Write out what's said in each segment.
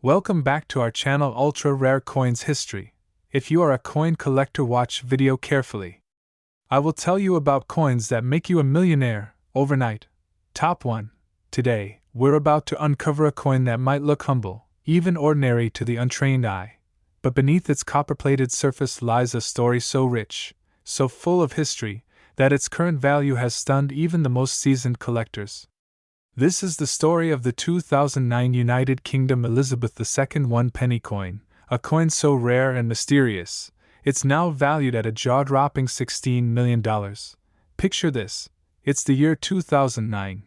Welcome back to our channel Ultra Rare Coins History. If you are a coin collector, watch video carefully. I will tell you about coins that make you a millionaire overnight. Top 1. Today, we're about to uncover a coin that might look humble, even ordinary to the untrained eye. But beneath its copper-plated surface lies a story so rich, so full of history, that its current value has stunned even the most seasoned collectors. This is the story of the 2009 United Kingdom Elizabeth II 1 penny coin, a coin so rare and mysterious, it's now valued at a jaw-dropping $16 million. Picture this, it's the year 2009.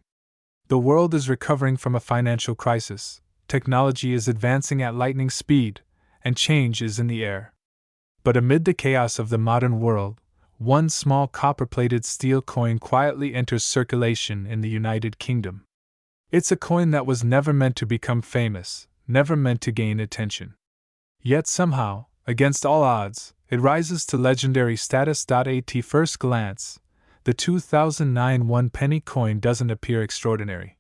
The world is recovering from a financial crisis, technology is advancing at lightning speed, and change is in the air. But amid the chaos of the modern world, one small copper-plated steel coin quietly enters circulation in the United Kingdom. It's a coin that was never meant to become famous, never meant to gain attention. Yet somehow, against all odds, it rises to legendary status. At first glance, the 2009 1 penny coin doesn't appear extraordinary.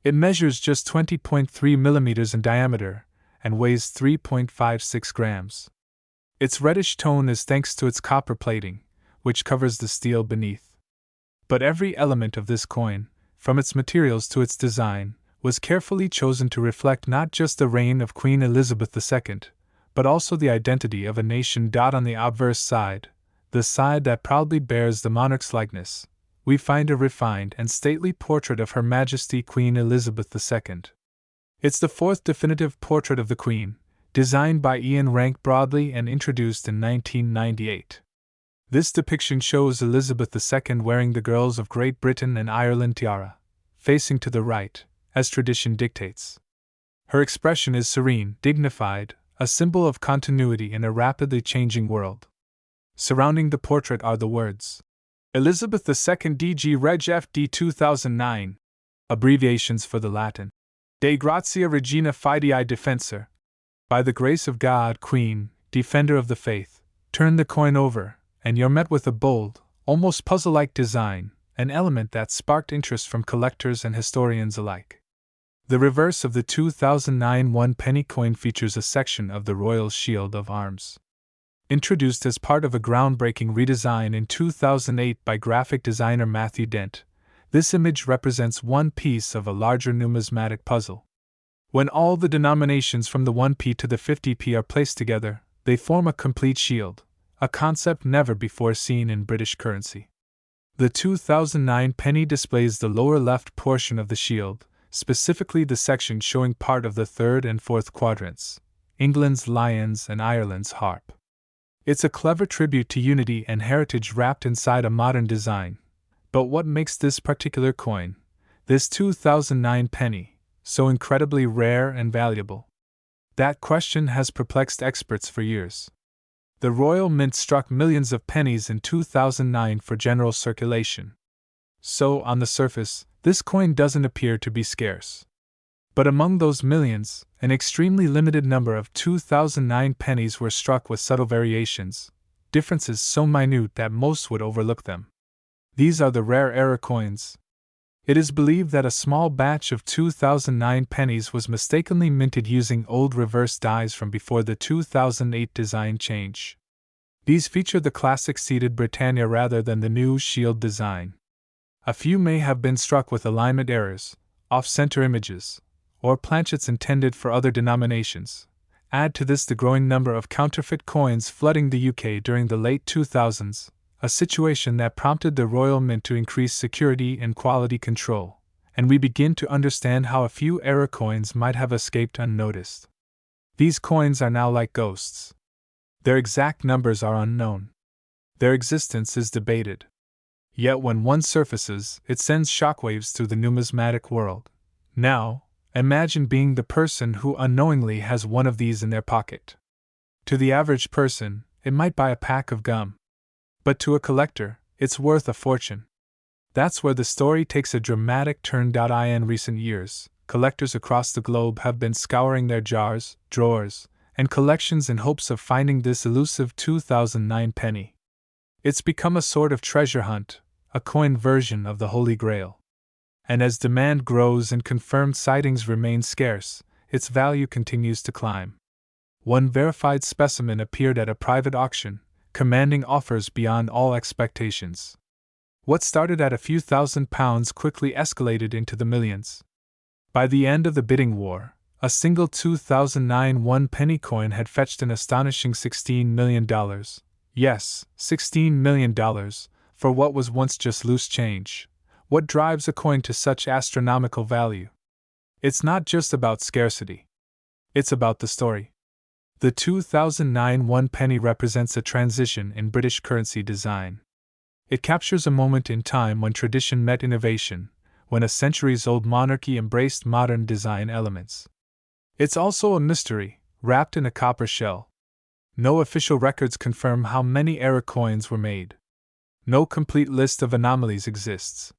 It measures just 20.3 millimeters in diameter and weighs 3.56 grams. Its reddish tone is thanks to its copper plating, which covers the steel beneath. But every element of this coin, from its materials to its design, was carefully chosen to reflect not just the reign of Queen Elizabeth II, but also the identity of a nation. On the obverse side, the side that proudly bears the monarch's likeness, we find a refined and stately portrait of Her Majesty Queen Elizabeth II. It's the fourth definitive portrait of the Queen, designed by Ian Rank Broadley and introduced in 1998. This depiction shows Elizabeth II wearing the girls of Great Britain and Ireland tiara, facing to the right, as tradition dictates. Her expression is serene, dignified, a symbol of continuity in a rapidly changing world. Surrounding the portrait are the words, Elizabeth II DG Reg FD 2009, abbreviations for the Latin, De Grazia Regina Fidei Defensor. By the grace of God, Queen, Defender of the Faith, turn the coin over, and you're met with a bold, almost puzzle-like design, an element that sparked interest from collectors and historians alike. The reverse of the 2009 1 penny coin features a section of the Royal Shield of Arms. Introduced as part of a groundbreaking redesign in 2008 by graphic designer Matthew Dent, this image represents one piece of a larger numismatic puzzle. When all the denominations from the 1p to the 50p are placed together, they form a complete shield, a concept never before seen in British currency. The 2009 penny displays the lower left portion of the shield, specifically the section showing part of the third and fourth quadrants, England's lions and Ireland's harp. It's a clever tribute to unity and heritage wrapped inside a modern design. But what makes this particular coin, this 2009 penny, so incredibly rare and valuable? That question has perplexed experts for years. The Royal Mint struck millions of pennies in 2009 for general circulation. So, on the surface, this coin doesn't appear to be scarce. But among those millions, an extremely limited number of 2009 pennies were struck with subtle variations, differences so minute that most would overlook them. These are the rare error coins. It is believed that a small batch of 2009 pennies was mistakenly minted using old reverse dies from before the 2008 design change. These feature the classic seated Britannia rather than the new shield design. A few may have been struck with alignment errors, off-center images, or planchets intended for other denominations. Add to this the growing number of counterfeit coins flooding the UK during the late 2000s, a situation that prompted the Royal Mint to increase security and quality control, and we begin to understand how a few error coins might have escaped unnoticed. These coins are now like ghosts. Their exact numbers are unknown. Their existence is debated. Yet when one surfaces, it sends shockwaves through the numismatic world. Now, imagine being the person who unknowingly has one of these in their pocket. To the average person, it might buy a pack of gum. But to a collector, it's worth a fortune. That's where the story takes a dramatic turn. In recent years, collectors across the globe have been scouring their jars, drawers, and collections in hopes of finding this elusive 2009 penny. It's become a sort of treasure hunt, a coin version of the Holy Grail. And as demand grows and confirmed sightings remain scarce, its value continues to climb. One verified specimen appeared at a private auction, commanding offers beyond all expectations. What started at a few £1,000s quickly escalated into the millions. By the end of the bidding war, a single 2009 one-penny coin had fetched an astonishing $16 million. Yes, $16 million, for what was once just loose change. What drives a coin to such astronomical value? It's not just about scarcity. It's about the story. The 2009 one penny represents a transition in British currency design. It captures a moment in time when tradition met innovation, when a centuries-old monarchy embraced modern design elements. It's also a mystery, wrapped in a copper shell. No official records confirm how many error coins were made. No complete list of anomalies exists.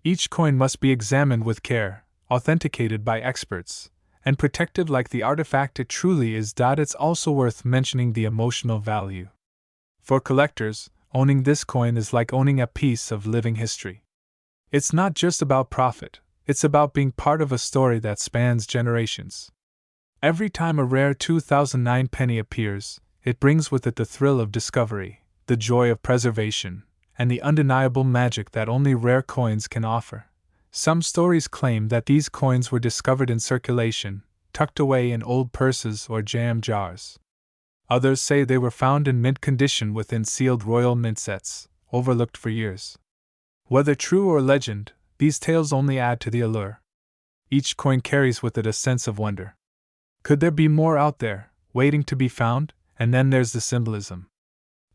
Each coin must be examined with care, authenticated by experts, and protected like the artifact it truly is. It's also worth mentioning the emotional value. For collectors, owning this coin is like owning a piece of living history. It's not just about profit, it's about being part of a story that spans generations. Every time a rare 2009 penny appears, it brings with it the thrill of discovery, the joy of preservation, and the undeniable magic that only rare coins can offer. Some stories claim that these coins were discovered in circulation, tucked away in old purses or jam jars. Others say they were found in mint condition within sealed royal mint sets, overlooked for years. Whether true or legend, these tales only add to the allure. Each coin carries with it a sense of wonder. Could there be more out there, waiting to be found? And then there's the symbolism.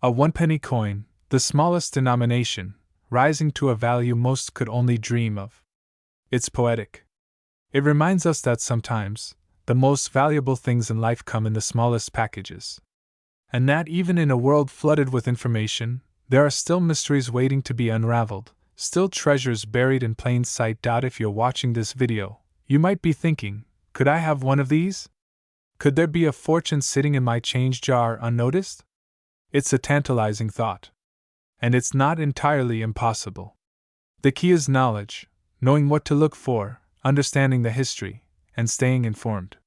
A one-penny coin, the smallest denomination, rising to a value most could only dream of. It's poetic. It reminds us that sometimes, the most valuable things in life come in the smallest packages. And that even in a world flooded with information, there are still mysteries waiting to be unraveled, still treasures buried in plain sight. If you're watching this video, you might be thinking, could I have one of these? Could there be a fortune sitting in my change jar unnoticed? It's a tantalizing thought. And it's not entirely impossible. The key is knowledge, knowing what to look for, understanding the history, and staying informed.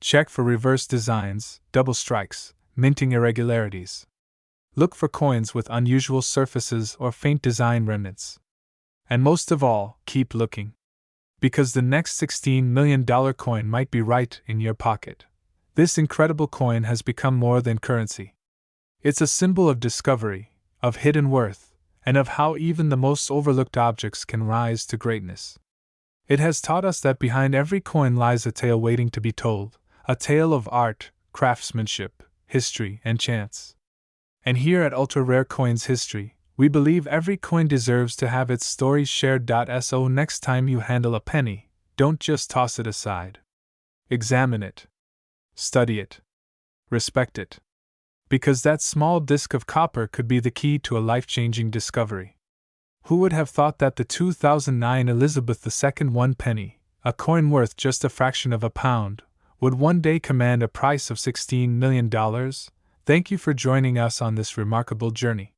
Check for reverse designs, double strikes, minting irregularities. Look for coins with unusual surfaces or faint design remnants. And most of all, keep looking. Because the next $16 million coin might be right in your pocket. This incredible coin has become more than currency. It's a symbol of discovery, of hidden worth, and of how even the most overlooked objects can rise to greatness. It has taught us that behind every coin lies a tale waiting to be told, a tale of art, craftsmanship, history, and chance. And here at Ultra Rare Coins History, we believe every coin deserves to have its story shared. So next time you handle a penny, don't just toss it aside. Examine it. Study it. Respect it. Because that small disc of copper could be the key to a life-changing discovery. Who would have thought that the 2009 Elizabeth II one penny, a coin worth just a fraction of a pound, would one day command a price of $16 million? Thank you for joining us on this remarkable journey.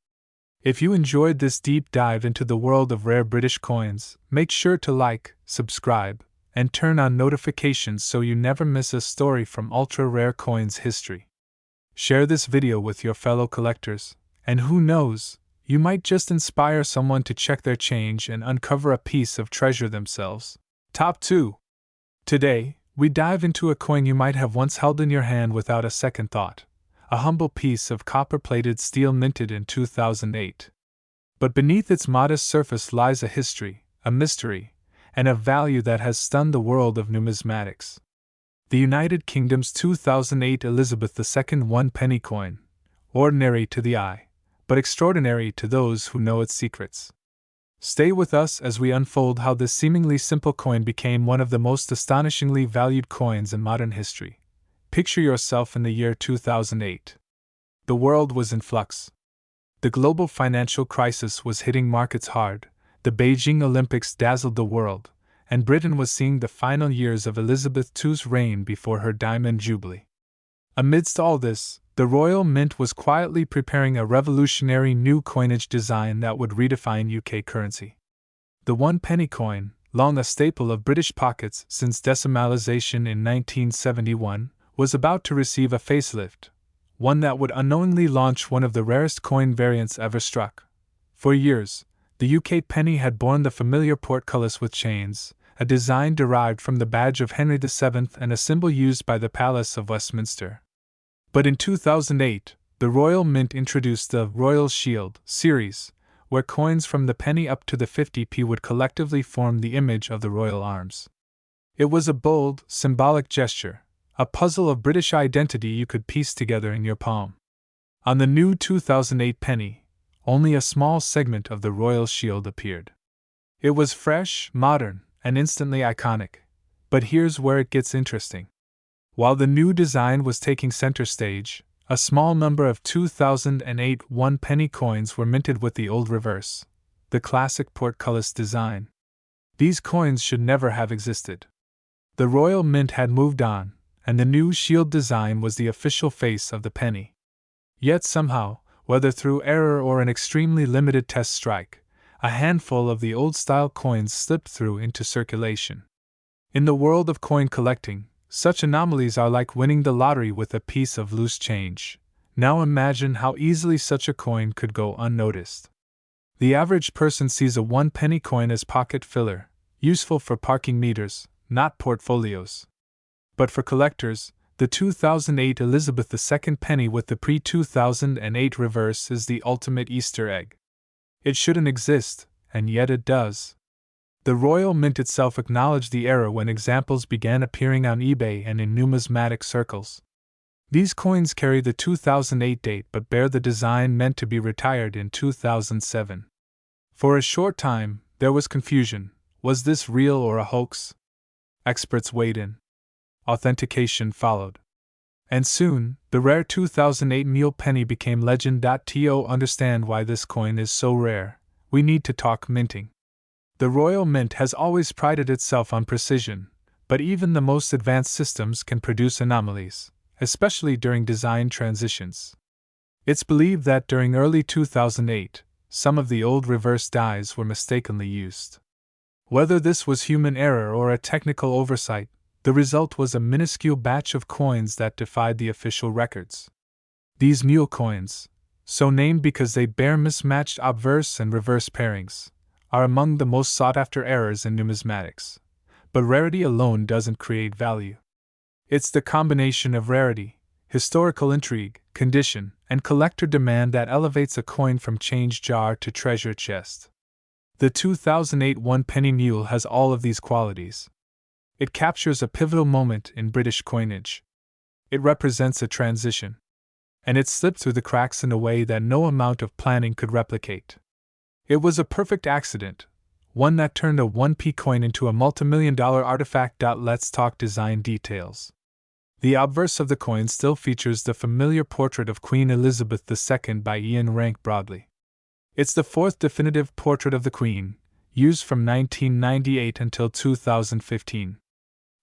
If you enjoyed this deep dive into the world of rare British coins, make sure to like, subscribe, and turn on notifications so you never miss a story from Ultra Rare Coins History. Share this video with your fellow collectors, and who knows, you might just inspire someone to check their change and uncover a piece of treasure themselves. Top 2. Today, we dive into a coin you might have once held in your hand without a second thought. A humble piece of copper-plated steel minted in 2008. But beneath its modest surface lies a history, a mystery, and a value that has stunned the world of numismatics. The United Kingdom's 2008 Elizabeth II one penny coin, ordinary to the eye, but extraordinary to those who know its secrets. Stay with us as we unfold how this seemingly simple coin became one of the most astonishingly valued coins in modern history. Picture yourself in the year 2008. The world was in flux. The global financial crisis was hitting markets hard, the Beijing Olympics dazzled the world, and Britain was seeing the final years of Elizabeth II's reign before her Diamond Jubilee. Amidst all this, the Royal Mint was quietly preparing a revolutionary new coinage design that would redefine UK currency. The one penny coin, long a staple of British pockets since decimalization in 1971, was about to receive a facelift, one that would unknowingly launch one of the rarest coin variants ever struck. For years, the UK penny had borne the familiar portcullis with chains, a design derived from the badge of Henry VII and a symbol used by the Palace of Westminster. But in 2008, the Royal Mint introduced the Royal Shield series, where coins from the penny up to the 50p would collectively form the image of the royal arms. It was a bold, symbolic gesture, a puzzle of British identity you could piece together in your palm. On the new 2008 penny, only a small segment of the royal shield appeared. It was fresh, modern, and instantly iconic. But here's where it gets interesting. While the new design was taking center stage, a small number of 2008 one-penny coins were minted with the old reverse, the classic portcullis design. These coins should never have existed. The Royal Mint had moved on, and the new shield design was the official face of the penny. Yet somehow, whether through error or an extremely limited test strike, a handful of the old-style coins slipped through into circulation. In the world of coin collecting, such anomalies are like winning the lottery with a piece of loose change. Now imagine how easily such a coin could go unnoticed. The average person sees a one-penny coin as pocket filler, useful for parking meters, not portfolios. But for collectors, the 2008 Elizabeth II penny with the pre-2008 reverse is the ultimate Easter egg. It shouldn't exist, and yet it does. The Royal Mint itself acknowledged the error when examples began appearing on eBay and in numismatic circles. These coins carry the 2008 date but bear the design meant to be retired in 2007. For a short time, there was confusion. Was this real or a hoax? Experts weighed in. Authentication followed. And soon, the rare 2008 mule penny became legend. To understand why this coin is so rare, we need to talk minting. The Royal Mint has always prided itself on precision, but even the most advanced systems can produce anomalies, especially during design transitions. It's believed that during early 2008, some of the old reverse dies were mistakenly used. Whether this was human error or a technical oversight, the result was a minuscule batch of coins that defied the official records. These mule coins, so named because they bear mismatched obverse and reverse pairings, are among the most sought-after errors in numismatics. But rarity alone doesn't create value. It's the combination of rarity, historical intrigue, condition, and collector demand that elevates a coin from change jar to treasure chest. The 2008 one-penny mule has all of these qualities. It captures a pivotal moment in British coinage. It represents a transition. And it slipped through the cracks in a way that no amount of planning could replicate. It was a perfect accident, one that turned a 1p coin into a multimillion-dollar artifact. Let's talk design details. The obverse of the coin still features the familiar portrait of Queen Elizabeth II by Ian Rank Broadley. It's the fourth definitive portrait of the Queen, used from 1998 until 2015.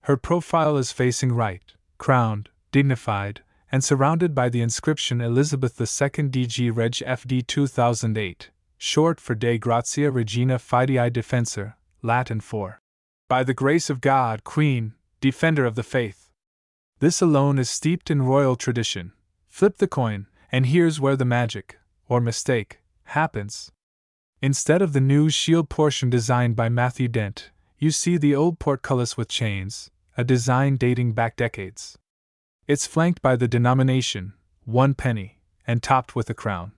Her profile is facing right, crowned, dignified, and surrounded by the inscription Elizabeth II DG Reg FD 2008. Short for De Grazia Regina Fidei Defensor, Latin for By the Grace of God, Queen, Defender of the Faith. This alone is steeped in royal tradition. Flip the coin, and here's where the magic, or mistake, happens. Instead of the new shield portion designed by Matthew Dent, you see the old portcullis with chains, a design dating back decades. It's flanked by the denomination, 1 penny, and topped with a crown.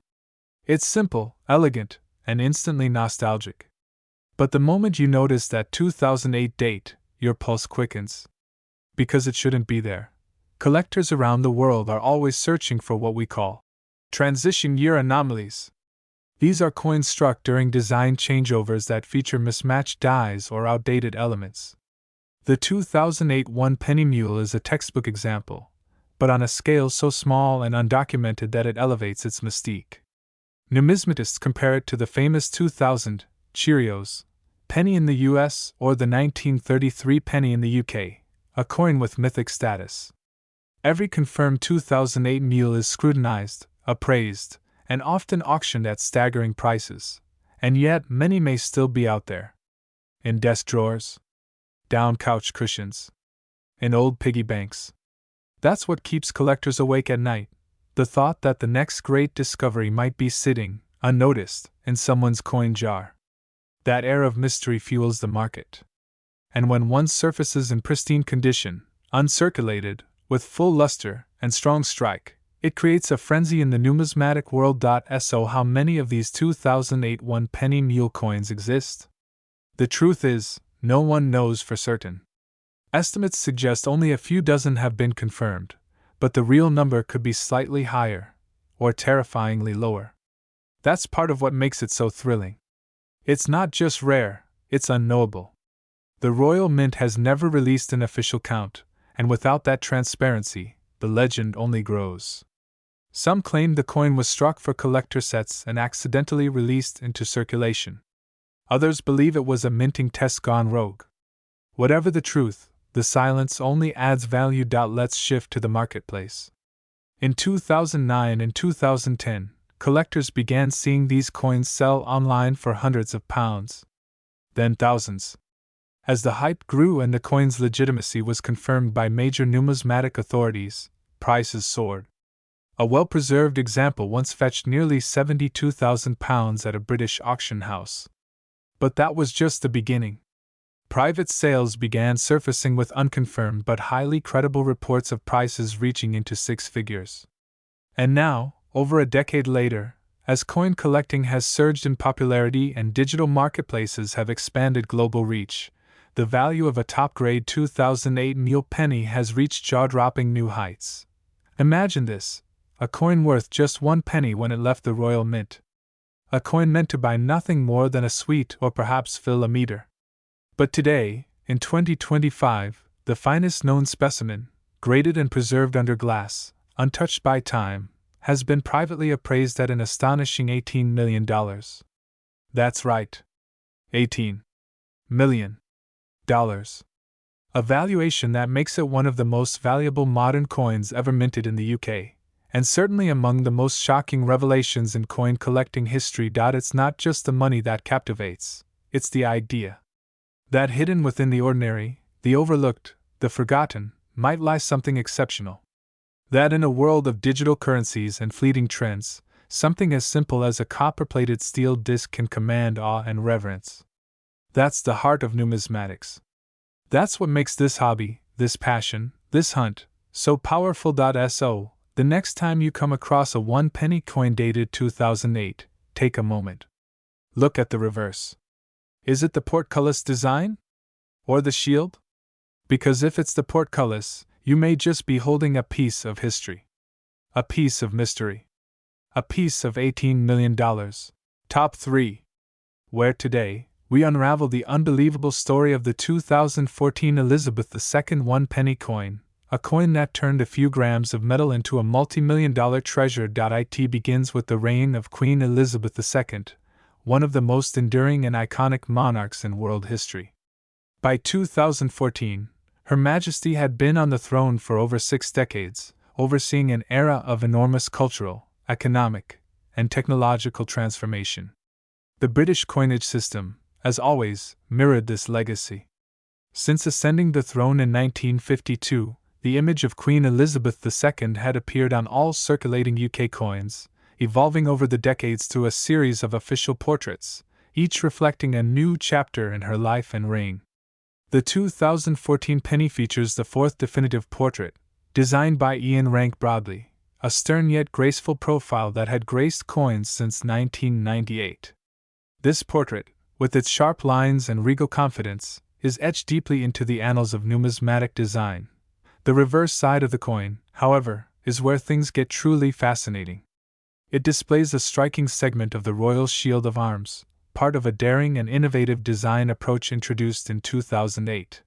It's simple, elegant, and instantly nostalgic. But the moment you notice that 2008 date, your pulse quickens. Because it shouldn't be there. Collectors around the world are always searching for what we call transition year anomalies. These are coins struck during design changeovers that feature mismatched dies or outdated elements. The 2008 one-penny mule is a textbook example, but on a scale so small and undocumented that it elevates its mystique. Numismatists compare it to the famous 2000 Cheerios penny in the US or the 1933 penny in the UK, a coin with mythic status. Every confirmed 2008 mule is scrutinized, appraised, and often auctioned at staggering prices, and yet many may still be out there. In desk drawers? Down couch cushions? In old piggy banks? That's what keeps collectors awake at night, the thought that the next great discovery might be sitting, unnoticed, in someone's coin jar. That air of mystery fuels the market. And when one surfaces in pristine condition, uncirculated, with full luster and strong strike, it creates a frenzy in the numismatic world. So, how many of these 2008 one-penny mule coins exist? The truth is, no one knows for certain. Estimates suggest only a few dozen have been confirmed, but the real number could be slightly higher, or terrifyingly lower. That's part of what makes it so thrilling. It's not just rare, it's unknowable. The Royal Mint has never released an official count, and without that transparency, the legend only grows. Some claim the coin was struck for collector sets and accidentally released into circulation. Others believe it was a minting test gone rogue. Whatever the truth, the silence only adds value. Let's shift to the marketplace. In 2009 and 2010, collectors began seeing these coins sell online for hundreds of pounds. Then thousands. As the hype grew and the coin's legitimacy was confirmed by major numismatic authorities, prices soared. A well-preserved example once fetched nearly £72,000 at a British auction house. But that was just the beginning. Private sales began surfacing with unconfirmed but highly credible reports of prices reaching into six figures. And now, over a decade later, as coin collecting has surged in popularity and digital marketplaces have expanded global reach, the value of a top-grade 2008 mule penny has reached jaw-dropping new heights. Imagine this: a coin worth just 1 penny when it left the Royal Mint. A coin meant to buy nothing more than a sweet or perhaps fill a meter. But today, in 2025, the finest known specimen, graded and preserved under glass, untouched by time, has been privately appraised at an astonishing $18 million. That's right. $18 million. A valuation that makes it one of the most valuable modern coins ever minted in the UK, and certainly among the most shocking revelations in coin collecting history. It's not just the money that captivates, it's the idea that hidden within the ordinary, the overlooked, the forgotten, might lie something exceptional. That in a world of digital currencies and fleeting trends, something as simple as a copper-plated steel disc can command awe and reverence. That's the heart of numismatics. That's what makes this hobby, this passion, this hunt, so powerful. So, the next time you come across a 1 penny coin dated 2008, take a moment. Look at the reverse. Is it the portcullis design? Or the shield? Because if it's the portcullis, you may just be holding a piece of history. A piece of mystery. A piece of $18 million. Top 3. Where today, we unravel the unbelievable story of the 2014 Elizabeth II 1 penny coin, a coin that turned a few grams of metal into a multi-million-dollar treasure. It begins with the reign of Queen Elizabeth II, one of the most enduring and iconic monarchs in world history. By 2014, Her Majesty had been on the throne for over 6 decades, overseeing an era of enormous cultural, economic, and technological transformation. The British coinage system, as always, mirrored this legacy. Since ascending the throne in 1952, the image of Queen Elizabeth II had appeared on all circulating UK coins, evolving over the decades through a series of official portraits, each reflecting a new chapter in her life and reign. The 2014 penny features the 4th definitive portrait, designed by Ian Rank Broadley, a stern yet graceful profile that had graced coins since 1998. This portrait, with its sharp lines and regal confidence, is etched deeply into the annals of numismatic design. The reverse side of the coin, however, is where things get truly fascinating. It displays a striking segment of the Royal Shield of Arms, part of a daring and innovative design approach introduced in 2008.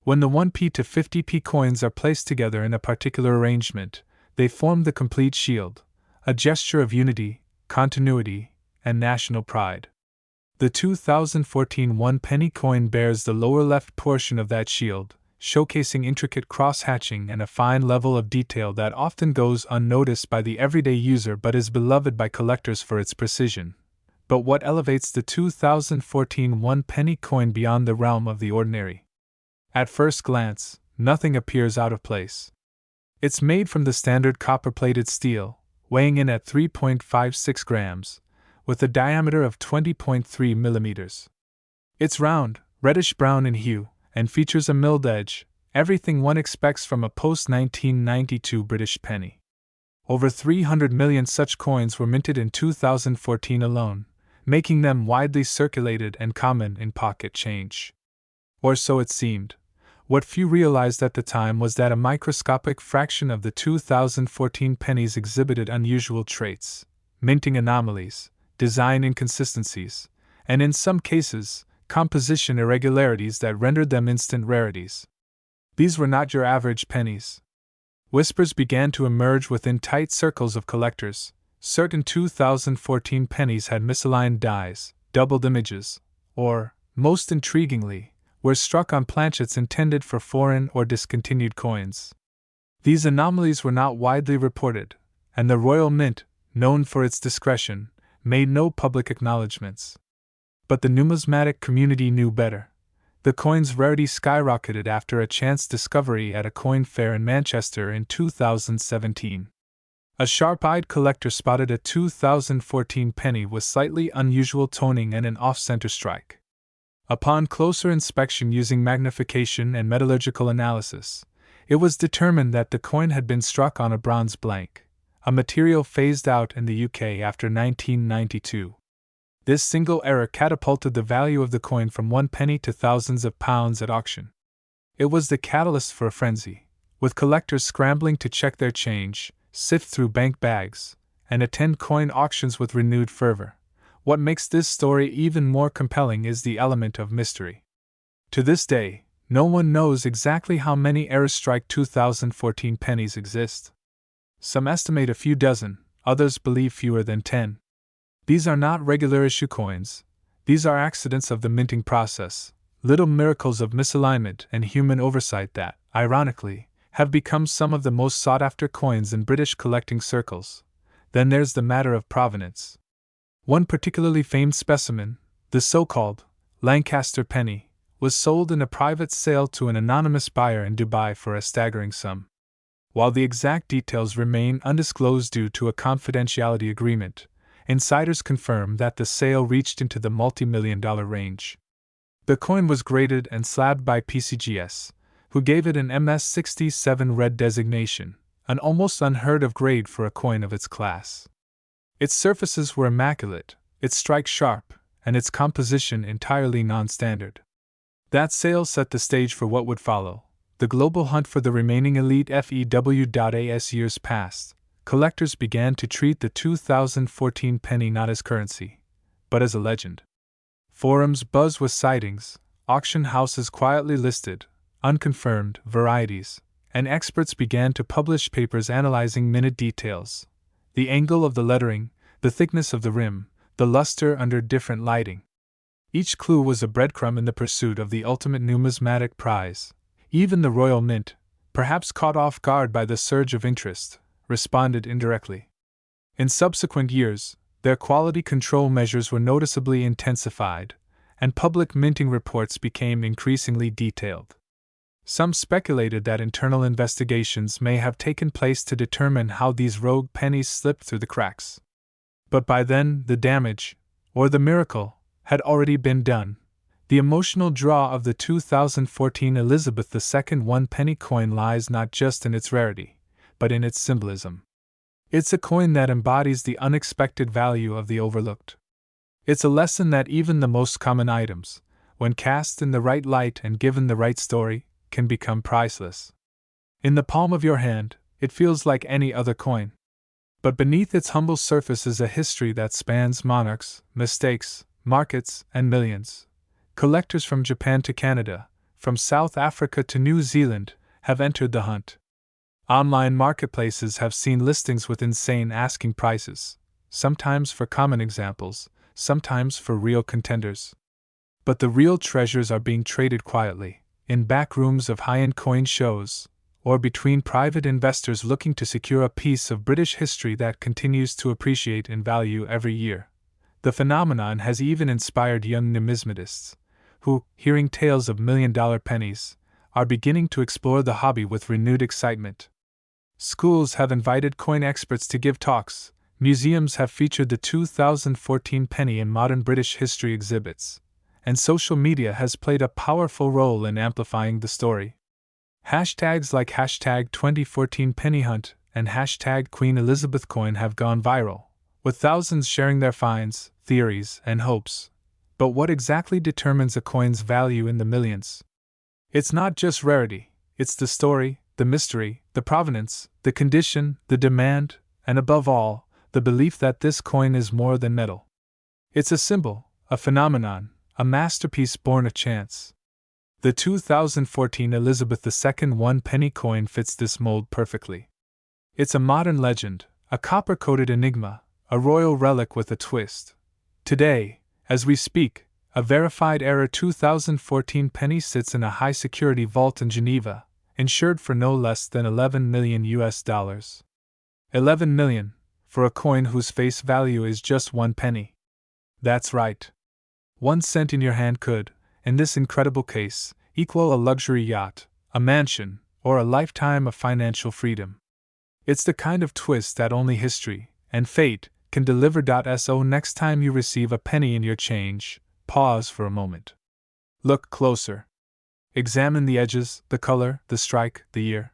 When the 1p to 50p coins are placed together in a particular arrangement, they form the complete shield, a gesture of unity, continuity, and national pride. The 2014 1 penny coin bears the lower left portion of that shield, showcasing intricate cross-hatching and a fine level of detail that often goes unnoticed by the everyday user but is beloved by collectors for its precision, But what elevates the 2014 one-penny coin beyond the realm of the ordinary? At first glance, nothing appears out of place. It's made from the standard copper-plated steel, weighing in at 3.56 grams, with a diameter of 20.3 millimeters. It's round, reddish-brown in hue, and features a milled edge, everything one expects from a post-1992 British penny. Over 300 million such coins were minted in 2014 alone, making them widely circulated and common in pocket change. Or so it seemed. What few realized at the time was that a microscopic fraction of the 2014 pennies exhibited unusual traits, minting anomalies, design inconsistencies, and in some cases, composition irregularities that rendered them instant rarities. These were not your average pennies. Whispers began to emerge within tight circles of collectors. Certain 2014 pennies had misaligned dies, doubled images, or, most intriguingly, were struck on planchets intended for foreign or discontinued coins. These anomalies were not widely reported, and the Royal Mint, known for its discretion, made no public acknowledgments. But the numismatic community knew better. The coin's rarity skyrocketed after a chance discovery at a coin fair in Manchester in 2017. A sharp-eyed collector spotted a 2014 penny with slightly unusual toning and an off-center strike. Upon closer inspection using magnification and metallurgical analysis, it was determined that the coin had been struck on a bronze blank, a material phased out in the UK after 1992. This single error catapulted the value of the coin from 1 penny to thousands of pounds at auction. It was the catalyst for a frenzy, with collectors scrambling to check their change, sift through bank bags, and attend coin auctions with renewed fervor. What makes this story even more compelling is the element of mystery. To this day, no one knows exactly how many error-strike 2014 pennies exist. Some estimate a few dozen, others believe fewer than 10. These are not regular issue coins. These are accidents of the minting process, little miracles of misalignment and human oversight that, ironically, have become some of the most sought-after coins in British collecting circles. Then there's the matter of provenance. One particularly famed specimen, the so-called Lancaster penny, was sold in a private sale to an anonymous buyer in Dubai for a staggering sum. While the exact details remain undisclosed due to a confidentiality agreement, insiders confirm that the sale reached into the multi-million-dollar range. The coin was graded and slabbed by PCGS, who gave it an MS67 red designation, an almost unheard-of grade for a coin of its class. Its surfaces were immaculate, its strike sharp, and its composition entirely non-standard. That sale set the stage for what would follow, the global hunt for the remaining elite FEW.AS. Years passed. Collectors began to treat the 2014 penny not as currency, but as a legend. Forums buzzed with sightings, auction houses quietly listed unconfirmed varieties, and experts began to publish papers analyzing minute details. The angle of the lettering, the thickness of the rim, the luster under different lighting. Each clue was a breadcrumb in the pursuit of the ultimate numismatic prize. Even the Royal Mint, perhaps caught off guard by the surge of interest, responded indirectly. In subsequent years, their quality control measures were noticeably intensified, and public minting reports became increasingly detailed. Some speculated that internal investigations may have taken place to determine how these rogue pennies slipped through the cracks. But by then, the damage, or the miracle, had already been done. The emotional draw of the 2014 Elizabeth II one-penny coin lies not just in its rarity, but in its symbolism. It's a coin that embodies the unexpected value of the overlooked. It's a lesson that even the most common items, when cast in the right light and given the right story, can become priceless. In the palm of your hand, it feels like any other coin. But beneath its humble surface is a history that spans monarchs, mistakes, markets, and millions. Collectors from Japan to Canada, from South Africa to New Zealand, have entered the hunt. Online marketplaces have seen listings with insane asking prices, sometimes for common examples, sometimes for real contenders. But the real treasures are being traded quietly, in back rooms of high-end coin shows, or between private investors looking to secure a piece of British history that continues to appreciate in value every year. The phenomenon has even inspired young numismatists, who, hearing tales of million-dollar pennies, are beginning to explore the hobby with renewed excitement. Schools have invited coin experts to give talks, museums have featured the 2014 penny in modern British history exhibits, and social media has played a powerful role in amplifying the story. Hashtags like hashtag 2014 penny hunt and hashtag Queen Elizabeth coin have gone viral, with thousands sharing their finds, theories, and hopes. But what exactly determines a coin's value in the millions? It's not just rarity, it's the story, the mystery, the provenance, the condition, the demand, and above all, the belief that this coin is more than metal. It's a symbol, a phenomenon, a masterpiece born of chance. The 2014 Elizabeth II 1-penny coin fits this mold perfectly. It's a modern legend, a copper-coated enigma, a royal relic with a twist. Today, as we speak, a verified era 2014 penny sits in a high-security vault in Geneva, insured for no less than $11 million US. $11 million, for a coin whose face value is just 1 penny. That's right. 1 cent in your hand could, in this incredible case, equal a luxury yacht, a mansion, or a lifetime of financial freedom. It's the kind of twist that only history and fate can deliver. So next time you receive a penny in your change, pause for a moment. Look closer. Examine the edges, the color, the strike, the year.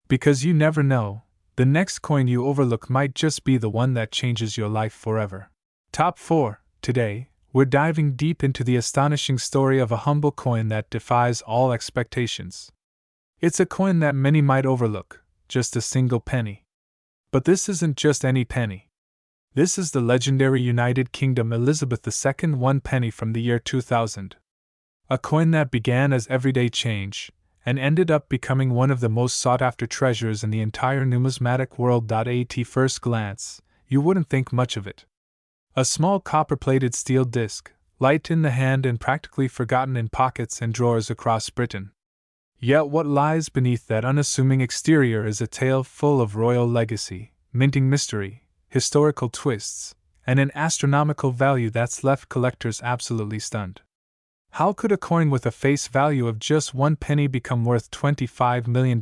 Because you never know, the next coin you overlook might just be the one that changes your life forever. Top 4. Today, we're diving deep into the astonishing story of a humble coin that defies all expectations. It's a coin that many might overlook, just a single penny. But this isn't just any penny. This is the legendary United Kingdom Elizabeth II 1 penny from the year 2000. A coin that began as everyday change, and ended up becoming one of the most sought-after treasures in the entire numismatic world. At first glance, you wouldn't think much of it. A small copper-plated steel disc, light in the hand and practically forgotten in pockets and drawers across Britain. Yet what lies beneath that unassuming exterior is a tale full of royal legacy, minting mystery, historical twists, and an astronomical value that's left collectors absolutely stunned. How could a coin with a face value of just 1 penny become worth $25 million?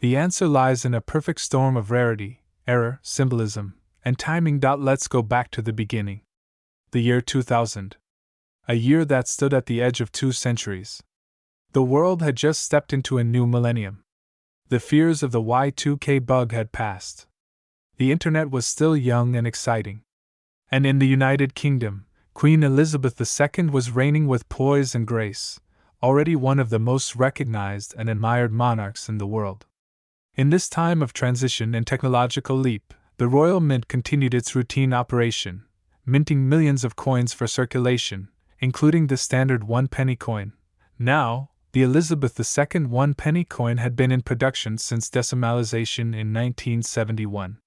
The answer lies in a perfect storm of rarity, error, symbolism, and timing. Let's go back to the beginning. The year 2000. A year that stood at the edge of 2 centuries. The world had just stepped into a new millennium. The fears of the Y2K bug had passed. The internet was still young and exciting. And in the United Kingdom, Queen Elizabeth II was reigning with poise and grace, already one of the most recognized and admired monarchs in the world. In this time of transition and technological leap, the Royal Mint continued its routine operation, minting millions of coins for circulation, including the standard 1-penny coin. Now, the Elizabeth II 1-penny coin had been in production since decimalization in 1971.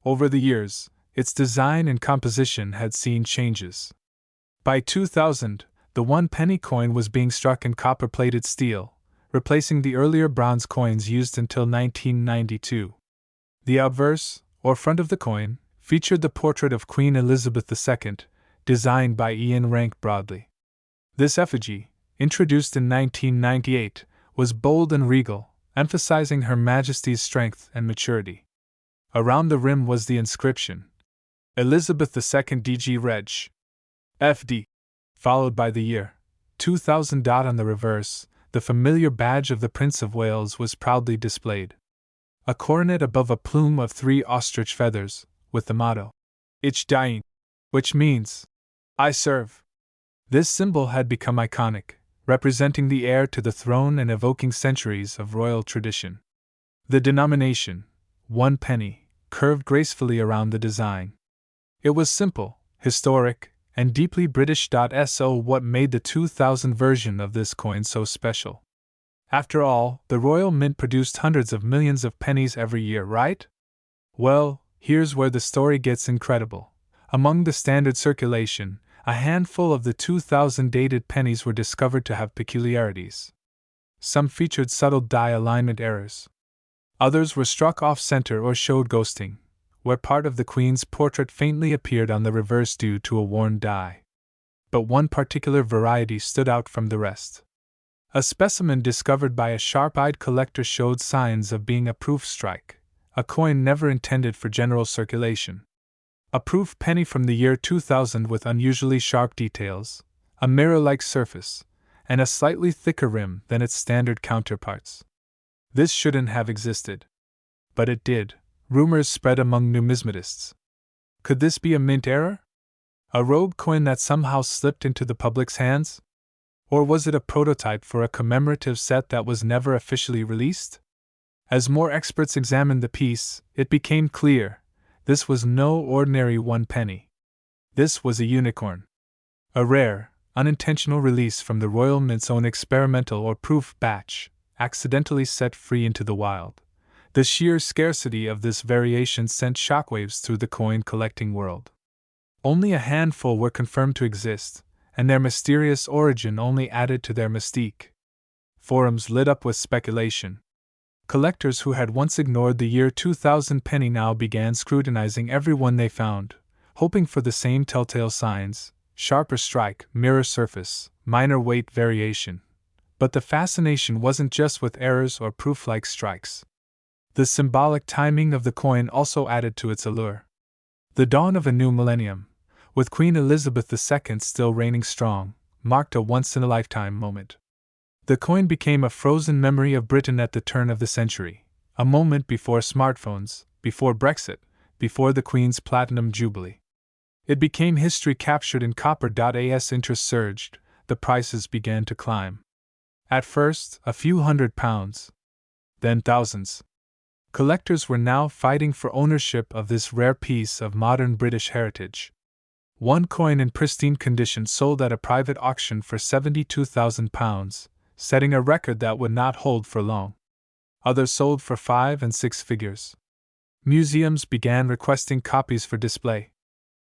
Over the years, its design and composition had seen changes. By 2000, the 1-penny coin was being struck in copper-plated steel, replacing the earlier bronze coins used until 1992. The obverse, or front of the coin, featured the portrait of Queen Elizabeth II, designed by Ian Rank Broadley. This effigy, introduced in 1998, was bold and regal, emphasizing Her Majesty's strength and maturity. Around the rim was the inscription, Elizabeth II DG Reg. FD, followed by the year 2000. On the reverse, the familiar badge of the Prince of Wales was proudly displayed. A coronet above a plume of 3 ostrich feathers, with the motto, Ich diene, which means, I serve. This symbol had become iconic, representing the heir to the throne and evoking centuries of royal tradition. The denomination, 1 penny, curved gracefully around the design. It was simple, historic, and deeply British. So what made the 2000 version of this coin so special? After all, the Royal Mint produced hundreds of millions of pennies every year, right? Well, here's where the story gets incredible. Among the standard circulation, a handful of the 2000 dated pennies were discovered to have peculiarities. Some featured subtle die alignment errors. Others were struck off-center or showed ghosting, where part of the Queen's portrait faintly appeared on the reverse due to a worn die. But one particular variety stood out from the rest. A specimen discovered by a sharp-eyed collector showed signs of being a proof strike, a coin never intended for general circulation. A proof penny from the year 2000 with unusually sharp details, a mirror-like surface, and a slightly thicker rim than its standard counterparts. This shouldn't have existed. But it did. Rumors spread among numismatists. Could this be a mint error? A rogue coin that somehow slipped into the public's hands? Or was it a prototype for a commemorative set that was never officially released? As more experts examined the piece, it became clear this was no ordinary 1 penny. This was a unicorn. A rare, unintentional release from the Royal Mint's own experimental or proof batch, accidentally set free into the wild. The sheer scarcity of this variation sent shockwaves through the coin collecting world. Only a handful were confirmed to exist, and their mysterious origin only added to their mystique. Forums lit up with speculation. Collectors who had once ignored the year 2000 penny now began scrutinizing every one they found, hoping for the same telltale signs: sharper strike, mirror surface, minor weight variation. But the fascination wasn't just with errors or proof-like strikes. The symbolic timing of the coin also added to its allure. The dawn of a new millennium, with Queen Elizabeth II still reigning strong, marked a once-in-a-lifetime moment. The coin became a frozen memory of Britain at the turn of the century, a moment before smartphones, before Brexit, before the Queen's Platinum Jubilee. It became history captured in copper. As interest surged, the prices began to climb. At first, a few £100s, then thousands. Collectors were now fighting for ownership of this rare piece of modern British heritage. One coin in pristine condition sold at a private auction for £72,000, setting a record that would not hold for long. Others sold for 5 and 6 figures. Museums began requesting copies for display.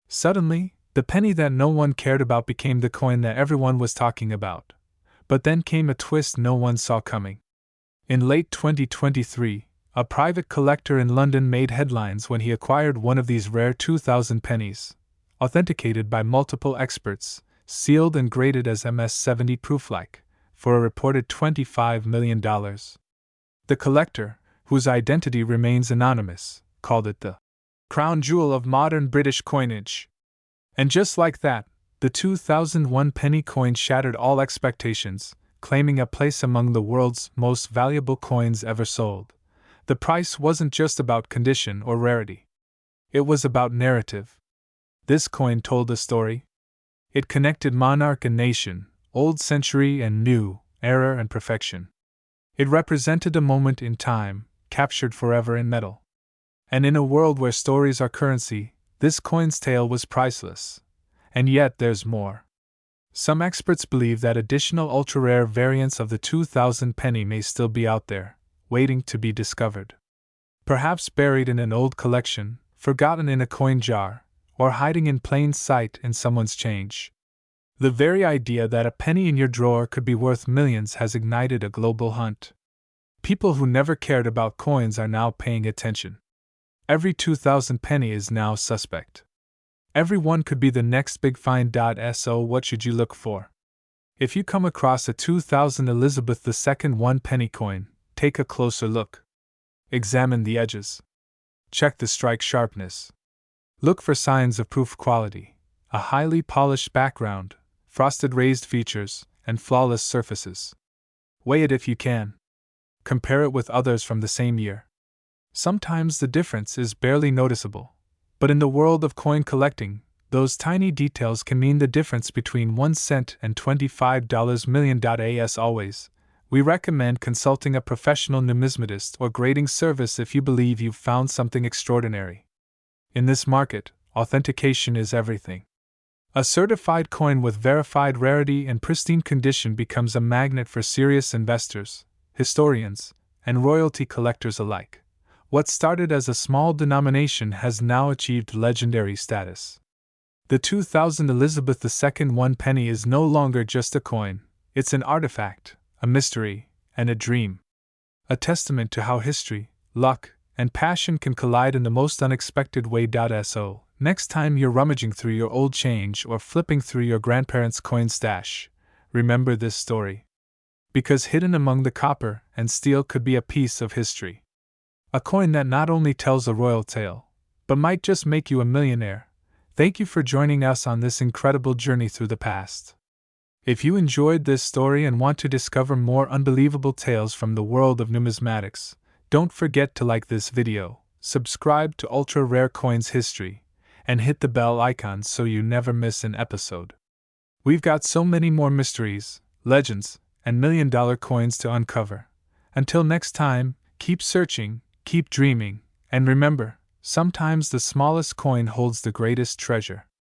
Suddenly, the penny that no one cared about became the coin that everyone was talking about. But then came a twist no one saw coming. In late 2023, a private collector in London made headlines when he acquired one of these rare 2000 pennies, authenticated by multiple experts, sealed and graded as MS-70 proof-like, for a reported $25 million. The collector, whose identity remains anonymous, called it the crown jewel of modern British coinage. And just like that, the 2001 penny coin shattered all expectations, claiming a place among the world's most valuable coins ever sold. The price wasn't just about condition or rarity. It was about narrative. This coin told a story. It connected monarch and nation, old century and new, error and perfection. It represented a moment in time, captured forever in metal. And in a world where stories are currency, this coin's tale was priceless. And yet there's more. Some experts believe that additional ultra-rare variants of the 2000 penny may still be out there, waiting to be discovered. Perhaps buried in an old collection, forgotten in a coin jar, or hiding in plain sight in someone's change. The very idea that a penny in your drawer could be worth millions has ignited a global hunt. People who never cared about coins are now paying attention. Every 2000 penny is now suspect. Everyone could be the next big find. So what should you look for? If you come across a 2000 Elizabeth II 1 penny coin, take a closer look. Examine the edges. Check the strike sharpness. Look for signs of proof quality, a highly polished background, frosted raised features, and flawless surfaces. Weigh it if you can. Compare it with others from the same year. Sometimes the difference is barely noticeable, but in the world of coin collecting, those tiny details can mean the difference between 1 cent and $25 million. As always, we recommend consulting a professional numismatist or grading service if you believe you've found something extraordinary. In this market, authentication is everything. A certified coin with verified rarity and pristine condition becomes a magnet for serious investors, historians, and royalty collectors alike. What started as a small denomination has now achieved legendary status. The 2000 Elizabeth II 1 penny is no longer just a coin, it's an artifact, a mystery, and a dream. A testament to how history, luck, and passion can collide in the most unexpected way. So, next time you're rummaging through your old change or flipping through your grandparents' coin stash, remember this story. Because hidden among the copper and steel could be a piece of history. A coin that not only tells a royal tale, but might just make you a millionaire. Thank you for joining us on this incredible journey through the past. If you enjoyed this story and want to discover more unbelievable tales from the world of numismatics, don't forget to like this video, subscribe to Ultra Rare Coins History, and hit the bell icon so you never miss an episode. We've got so many more mysteries, legends, and million-dollar coins to uncover. Until next time, keep searching, keep dreaming, and remember, sometimes the smallest coin holds the greatest treasure.